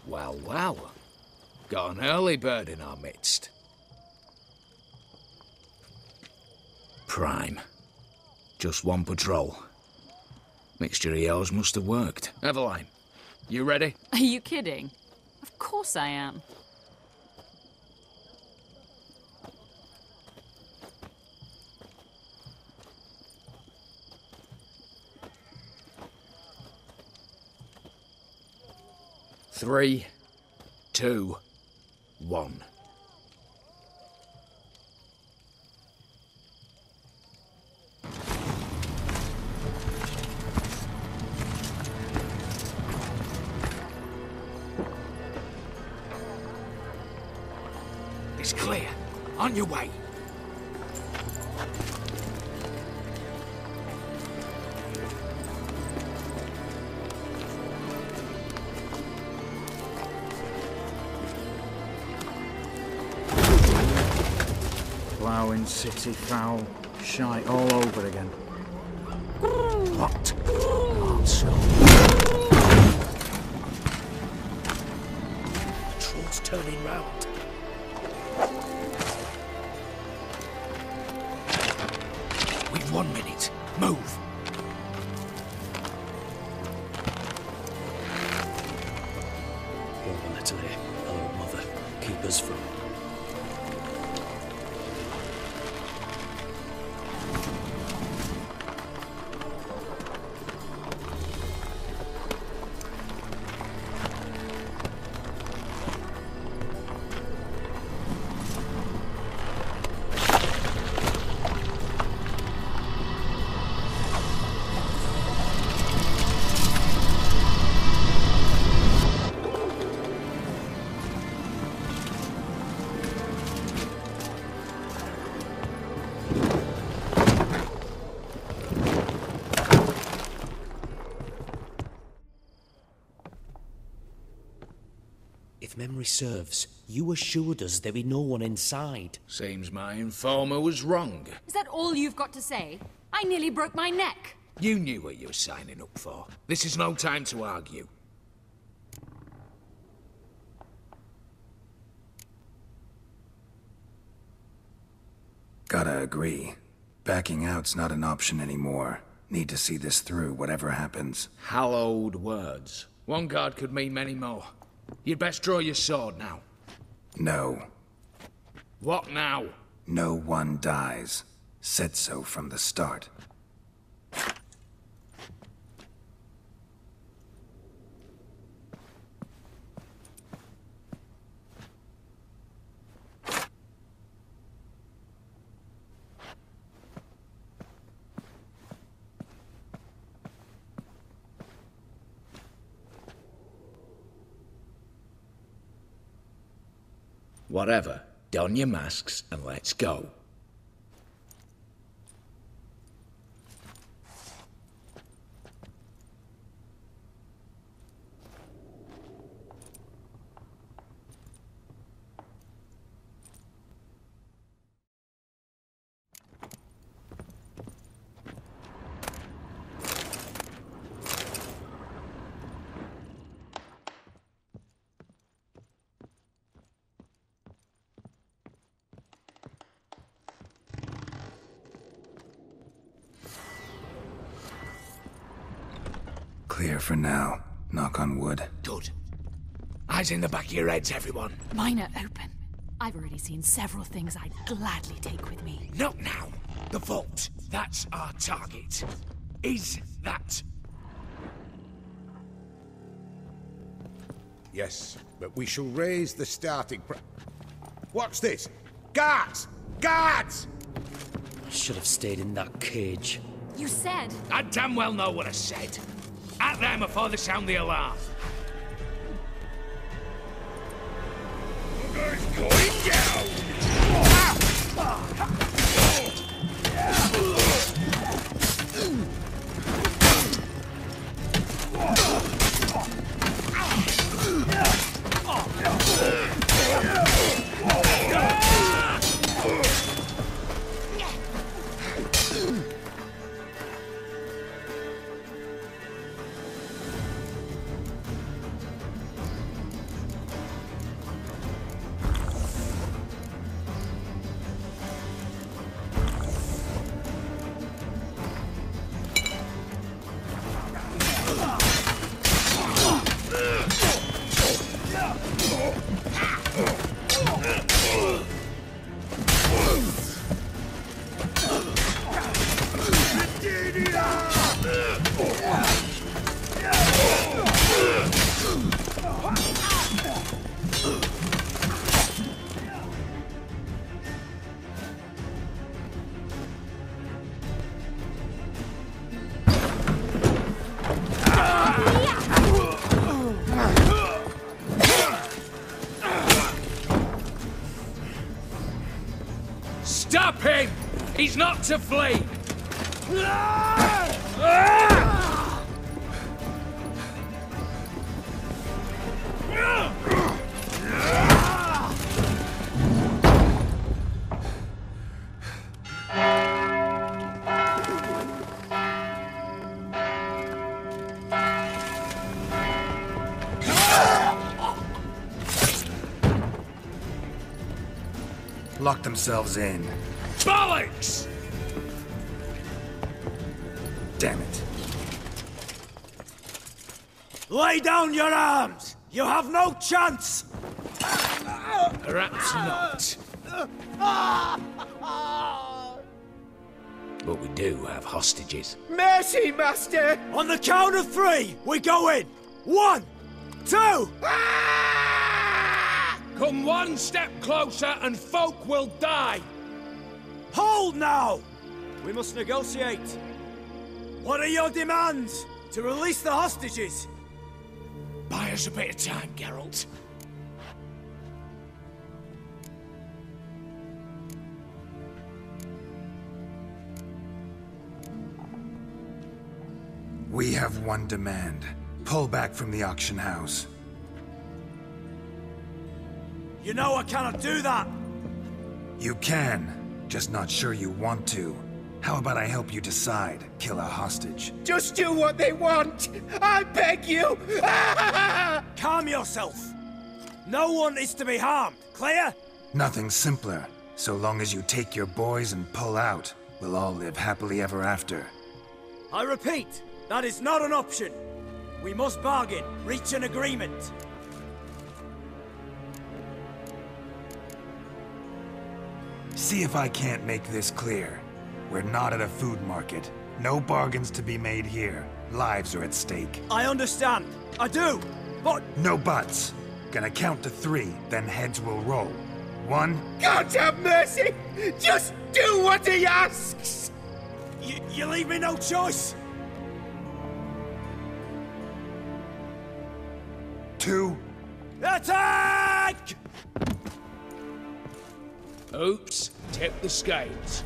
Well, well. Got an early bird in our midst. Prime. Just one patrol. Mixture of yours must have worked. Eveline, you ready? Are you kidding? Of course I am. Three, two, one. It's clear. On your way. Ploughing, city foul, shite all over again. What? Answer. Patrol's turning round. We've 1 minute. Move. Over Natalie, hello, mother. Keep us from. If memory serves, you assured us there be no one inside. Seems my informer was wrong. Is that all you've got to say? I nearly broke my neck. You knew what you were signing up for. This is no time to argue. Gotta agree. Backing out's not an option anymore. Need to see this through, whatever happens. Hallowed words. One guard could mean many more. You'd best draw your sword now. No. What now? No one dies. Said so from the start. Whatever. Don your masks and let's go. Clear for now. Knock on wood. Good. Eyes in the back of your heads, everyone. Mine are open. I've already seen several things I'd gladly take with me. Not now. The vault. That's our target. Is that? Yes, but we shall raise the starting What's this? Guards! Guards! I should have stayed in that cage. You said... I damn well know what I said. At them before they sound the alarm. Booger's going down! Stop him! He's not to flee! Lock themselves in. Bollocks! Damn it. Lay down your arms! You have no chance! Perhaps not. But we do have hostages. Mercy, Master! On the count of 3, we go in! 1, 2... Come one step closer and folk will die! Hold now! We must negotiate. What are your demands? To release the hostages? Buy us a bit of time, Geralt. We have one demand. Pull back from the auction house. You know I cannot do that! You can, just not sure you want to. How about I help you decide? Kill a hostage. Just do what they want! I beg you! Calm yourself! No one is to be harmed, clear? Nothing simpler. So long as you take your boys and pull out, we'll all live happily ever after. I repeat, that is not an option. We must bargain, reach an agreement. See if I can't make this clear. We're not at a food market. No bargains to be made here. Lives are at stake. I understand. I do. But... No buts. Gonna count to 3, then heads will roll. 1... God have mercy! Just do what he asks! You leave me no choice! 2... Attack! Oops, tip the scales.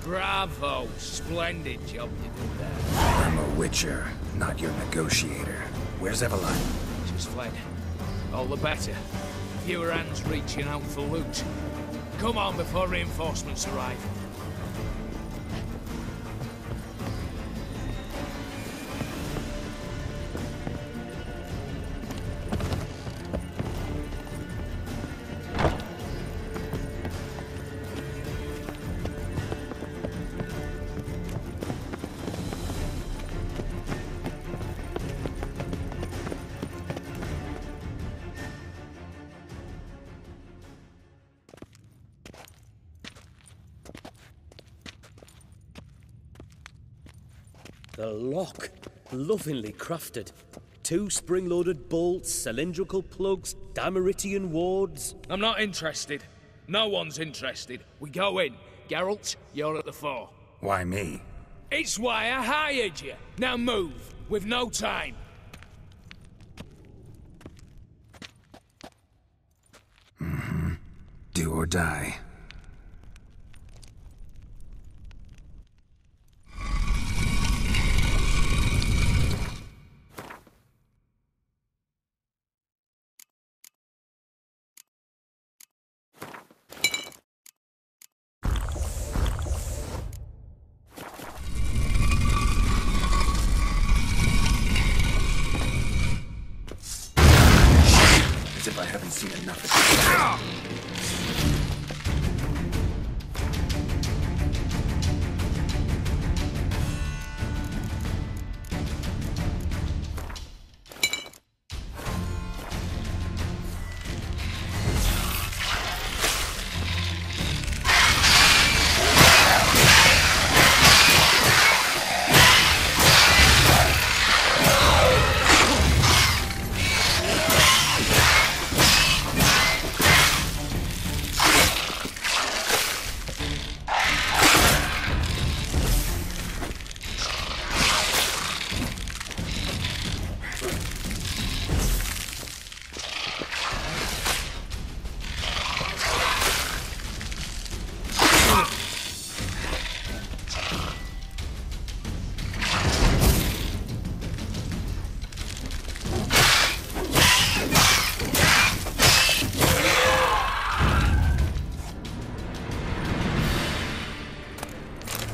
Bravo! Splendid job you did there. I'm a witcher, not your negotiator. Where's Eveline? Just fled. All the better. Fewer hands reaching out for loot. Come on before reinforcements arrive. The lock. Lovingly crafted. 2 spring-loaded bolts, cylindrical plugs, Dameritian wards. I'm not interested. No one's interested. We go in. Geralt, you're at the fore. Why me? It's why I hired you. Now move. We've no time. Do or die. As if I haven't seen enough of it.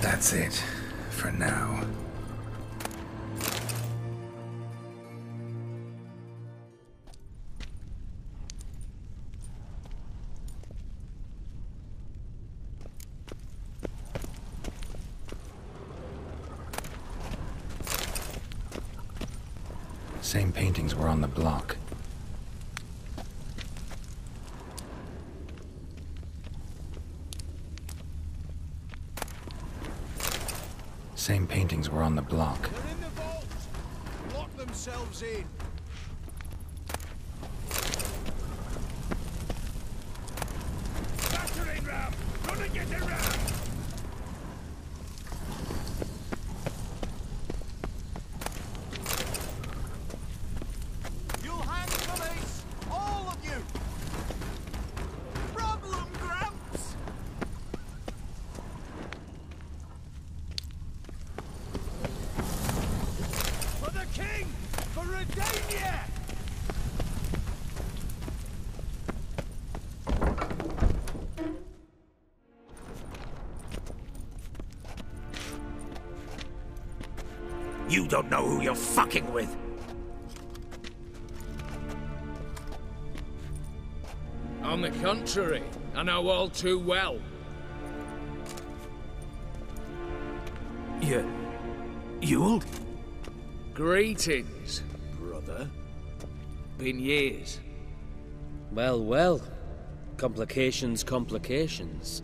That's it, for now. Same paintings were on the block. Same paintings were on the block. They're in the vault! Lock themselves in! Battering ram! Run and get it ram! You'll hang police! All of you! Problem, Gramps! For the king! For Redania! You don't know who you're fucking with. On the contrary, I know all too well. You'll? Greetings, brother. Been years. Well, well. Complications, complications.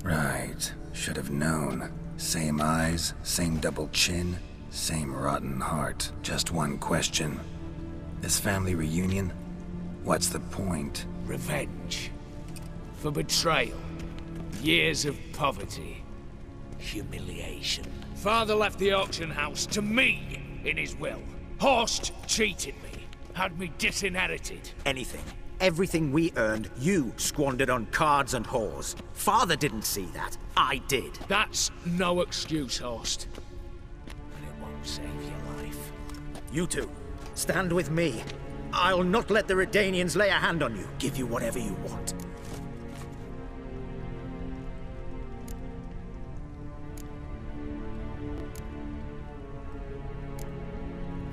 Right. Should have known. Same eyes, same double chin, same rotten heart. Just one question. This family reunion? What's the point? Revenge. For betrayal. Years of poverty. Humiliation. Father left the auction house to me in his will. Horst cheated me. Had me disinherited. Anything. Everything we earned, you squandered on cards and whores. Father didn't see that. I did. That's no excuse, Horst. And it won't save your life. You two, stand with me. I'll not let the Redanians lay a hand on you. Give you whatever you want.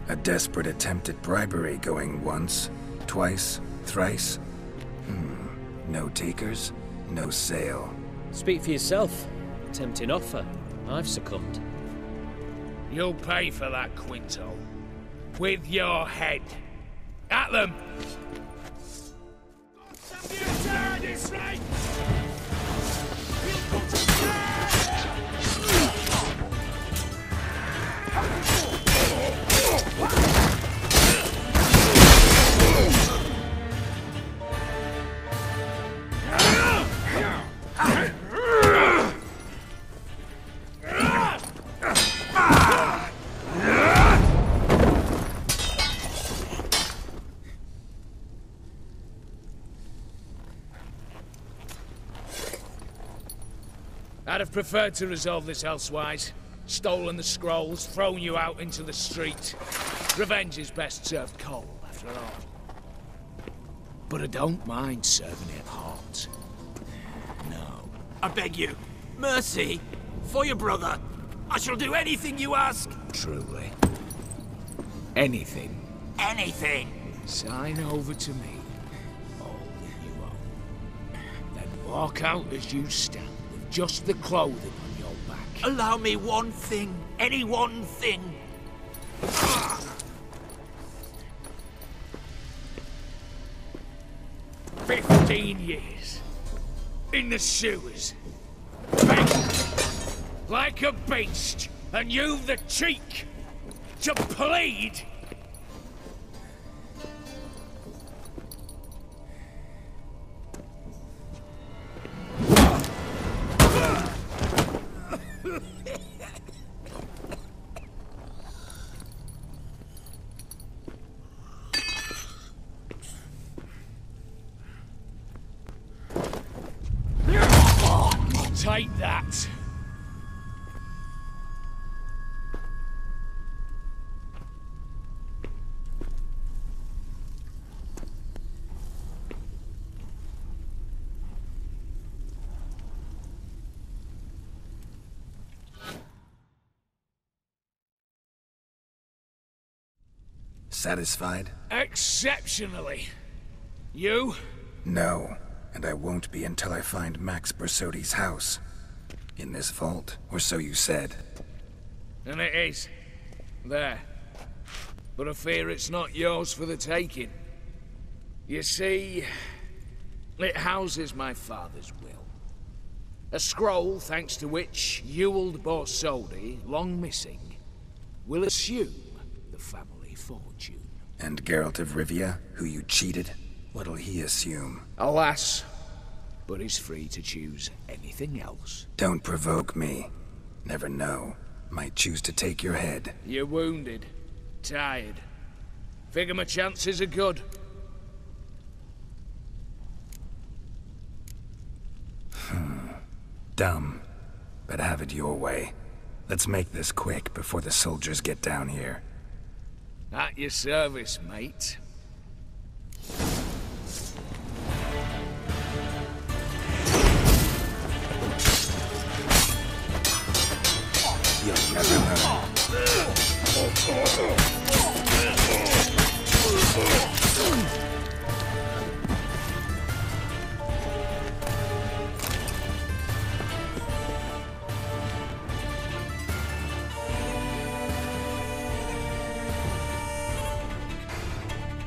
A desperate attempt at bribery going once, twice, thrice. No takers, no sale. Speak for yourself. Tempting offer. I've succumbed. You'll pay for that, Quinto. With your head. At them! I'd have preferred to resolve this elsewise. Stolen the scrolls, thrown you out into the street. Revenge is best served cold, after all. But I don't mind serving it hot. No. I beg you, mercy, for your brother. I shall do anything you ask. Truly. Anything. Anything. Sign over to me all that you own. Then walk out as you stand, with just the clothing on your back. Allow me one thing. Any one thing. 15 years. In the sewers. Begging. Like a beast. And you've the cheek to plead. Take that. Satisfied? Exceptionally. You? No, and I won't be until I find Max Bersodi's house. In this vault, or so you said. And it is. There. But I fear it's not yours for the taking. You see, it houses my father's will. A scroll thanks to which Ewald Borsodi, long missing, will assume the family fortune. And Geralt of Rivia, who you cheated, what'll he assume? Alas, but he's free to choose anything else. Don't provoke me. Never know. Might choose to take your head. You're wounded. Tired. Figure my chances are good. Dumb. But have it your way. Let's make this quick before the soldiers get down here. At your service, mate. You'll never learn.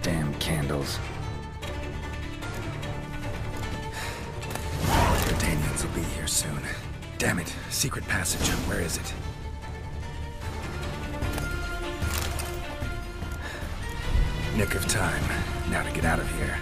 Damn candles. The Daniels will be here soon. Damn it. Secret passage. Where is it? Nick of time. Now to get out of here.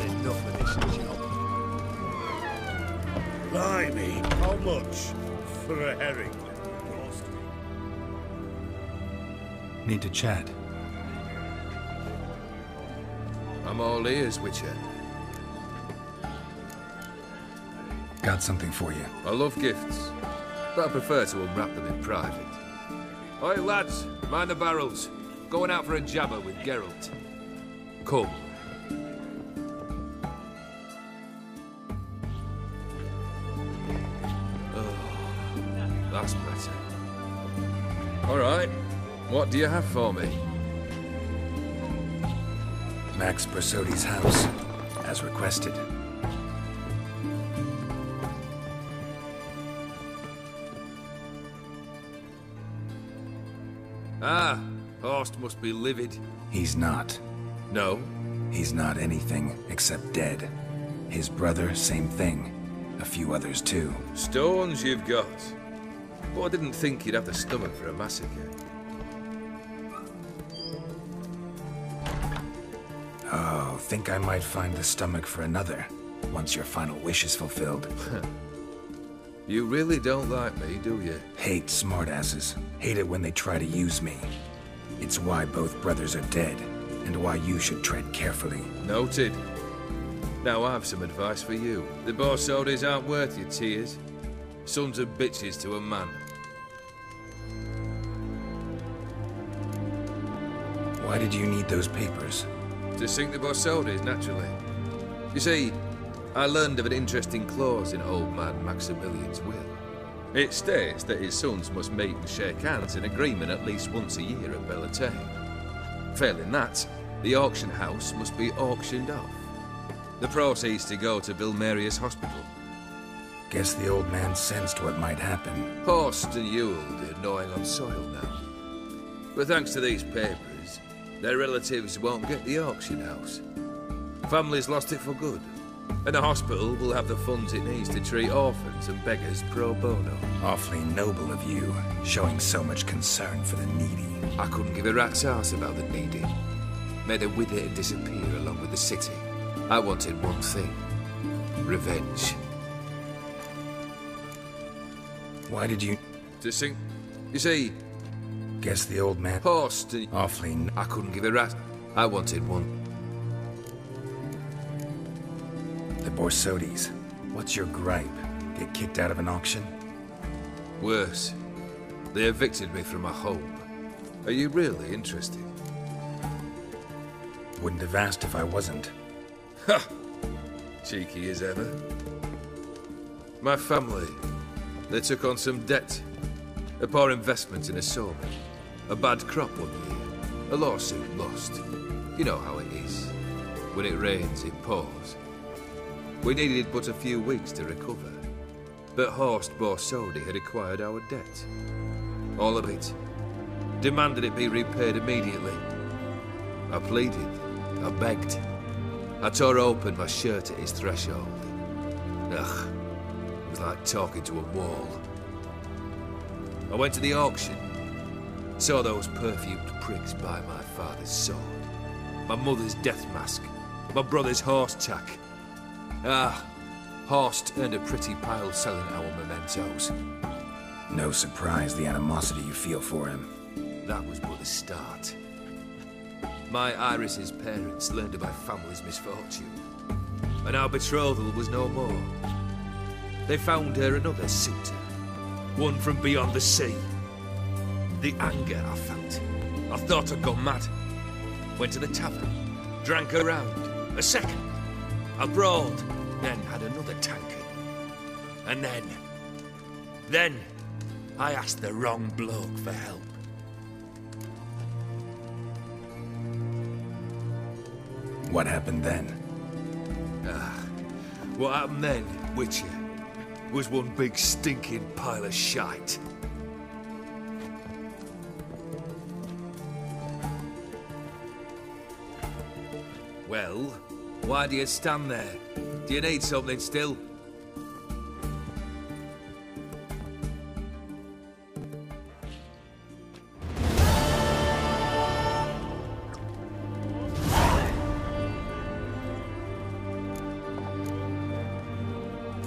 enough of this job. Blimey, how much for a herring? Need to chat. I'm all ears, Witcher. Got something for you. I love gifts, but I prefer to unwrap them in private. Oi, lads, mind the barrels. Going out for a jabber with Geralt. Come. Oh, that's better. All right, what do you have for me? Max Bersodi's house, as requested. Ah, Horst must be livid. He's not. No? He's not anything except dead. His brother, same thing. A few others too. Stones you've got. But I didn't think you'd have the stomach for a massacre. Oh, think I might find the stomach for another, once your final wish is fulfilled. You really don't like me, do you? Hate smartasses. Hate it when they try to use me. It's why both brothers are dead, and why you should tread carefully. Noted. Now I have some advice for you. The Borsodis aren't worth your tears. Sons of bitches to a man. Why did you need those papers? To sink the Borsodis, naturally. You see, I learned of an interesting clause in old man Maximilian's will. It states that his sons must meet and shake hands in agreement at least once a year at Bellatane. Failing that, the auction house must be auctioned off. The proceeds to go to Vilmerius Hospital. Guess the old man sensed what might happen. Horst and Yule are gnawing on soil now. But thanks to these papers, their relatives won't get the auction house. Family's lost it for good. And the hospital will have the funds it needs to treat orphans and beggars pro bono. Awfully noble of you, showing so much concern for the needy. I couldn't give a rat's ass about the needy. Made her wither and disappear along with the city. I wanted one thing. Revenge. Why did you... To sink... You see... Guess the old man... Horst and... Awfully... I couldn't give a rat. I wanted one. The Borsodis. What's your gripe? Get kicked out of an auction? Worse. They evicted me from my home. Are you really interested? Wouldn't have asked if I wasn't. Ha! Cheeky as ever. My family, they took on some debt. A poor investment in a sawmill. A bad crop one year. A lawsuit lost. You know how it is. When it rains, it pours. We needed but a few weeks to recover. But Horst Borsodi had acquired our debt. All of it. Demanded it be repaid immediately. I pleaded. I begged. I tore open my shirt at his threshold. Ugh. It was like talking to a wall. I went to the auction. Saw those perfumed prigs buy my father's sword. My mother's death mask. My brother's horse tack. Ah, Horst earned a pretty pile selling our mementos. No surprise the animosity you feel for him. That was but the start. My Iris's parents learned of my family's misfortune, and our betrothal was no more. They found her another suitor, one from beyond the sea. The anger I felt, I thought I'd gone mad. Went to the tavern, drank a round, a second, abroad, then had another tankard. And then, I asked the wrong bloke for help. What happened then? What happened then, Witcher, was one big stinking pile of shite. Well, why do you stand there? Do you need something still?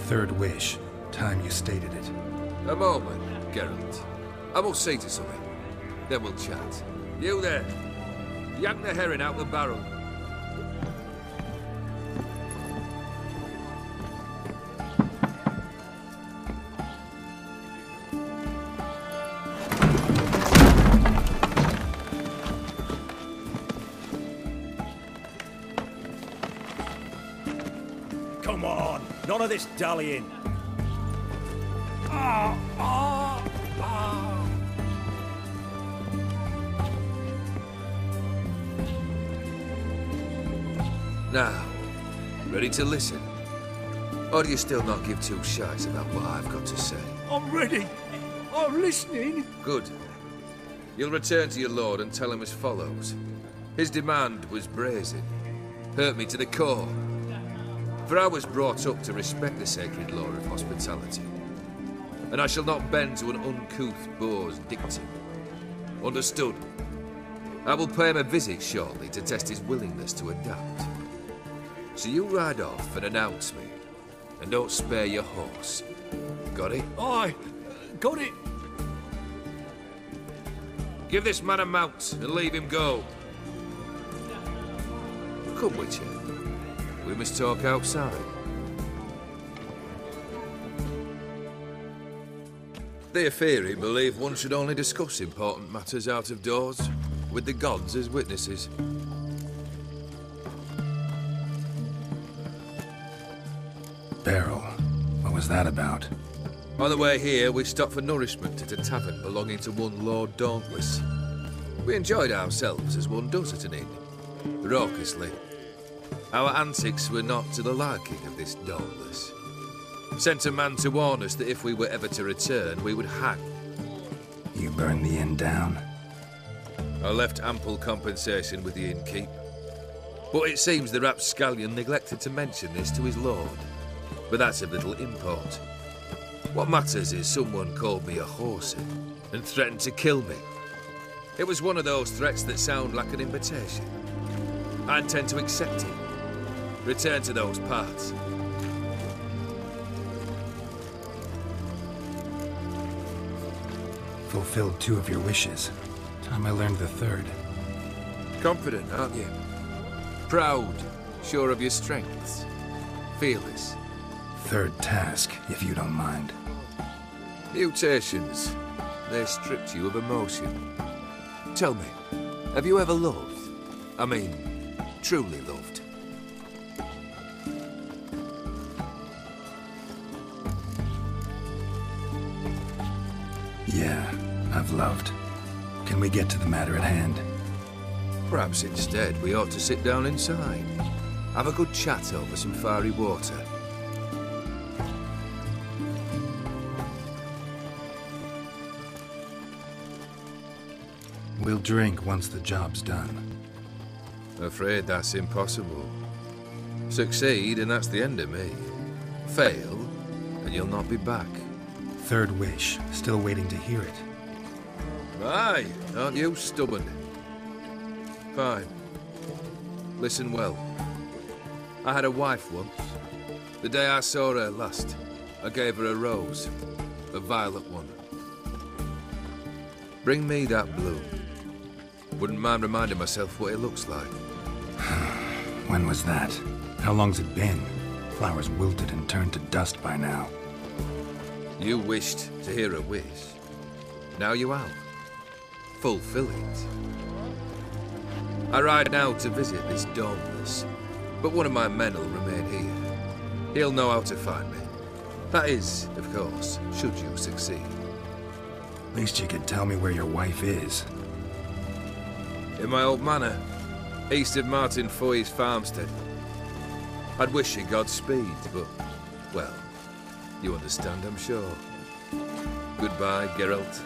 third wish. Time you stated it. A moment, Geralt. I must see to something. Then we'll chat. You there. Yank the herring out the barrel. Come on, none of this dallying. Now, ready to listen? Or do you still not give two shites about what I've got to say? I'm ready. I'm listening. Good. You'll return to your lord and tell him as follows. His demand was brazen. Hurt me to the core. For I was brought up to respect the sacred law of hospitality. And I shall not bend to an uncouth boor's dictum. Understood? I will pay him a visit shortly to test his willingness to adapt. So you ride off and announce me. And don't spare your horse. Got it? Aye, got it. Give this man a mount and leave him go. Come, Witcher. We must talk outside. The Aetheri believe one should only discuss important matters out of doors, with the gods as witnesses. Barrel. What was that about? On the way here, we stopped for nourishment at a tavern belonging to one Lord Dauntless. We enjoyed ourselves as one does at an inn, raucously. Our antics were not to the liking of this Dauntless. Sent a man to warn us that if we were ever to return, we would hang. You burned the inn down? I left ample compensation with the innkeep. But it seems the rapscallion neglected to mention this to his lord. But that's of little import. What matters is someone called me a horsey and threatened to kill me. It was one of those threats that sound like an invitation. I intend to accept it. Return to those parts. Fulfilled 2 of your wishes. Time I learned the 3rd. Confident, aren't you? Proud, sure of your strengths. Fearless. 3rd task, if you don't mind. Mutations. They stripped you of emotion. Tell me, have you ever loved? I mean, truly loved? Yeah, I've loved. Can we get to the matter at hand? Perhaps instead we ought to sit down inside. Have a good chat over some fiery water. We'll drink once the job's done. Afraid that's impossible. Succeed and that's the end of me. Fail and you'll not be back. 3rd wish, still waiting to hear it. Aye, aren't you stubborn? Fine. Listen well. I had a wife once. The day I saw her last, I gave her a rose. A violet one. Bring me that bloom. Wouldn't mind reminding myself what it looks like. When was that? How long's it been? Flowers wilted and turned to dust by now. You wished to hear a wish. Now you have. Fulfill it. I ride now to visit this Dauntless, but one of my men will remain here. He'll know how to find me. That is, of course, should you succeed. Least you could tell me where your wife is. In my old manor, east of Martin Foy's farmstead. I'd wish you Godspeed, but, well, you understand, I'm sure. Goodbye, Geralt.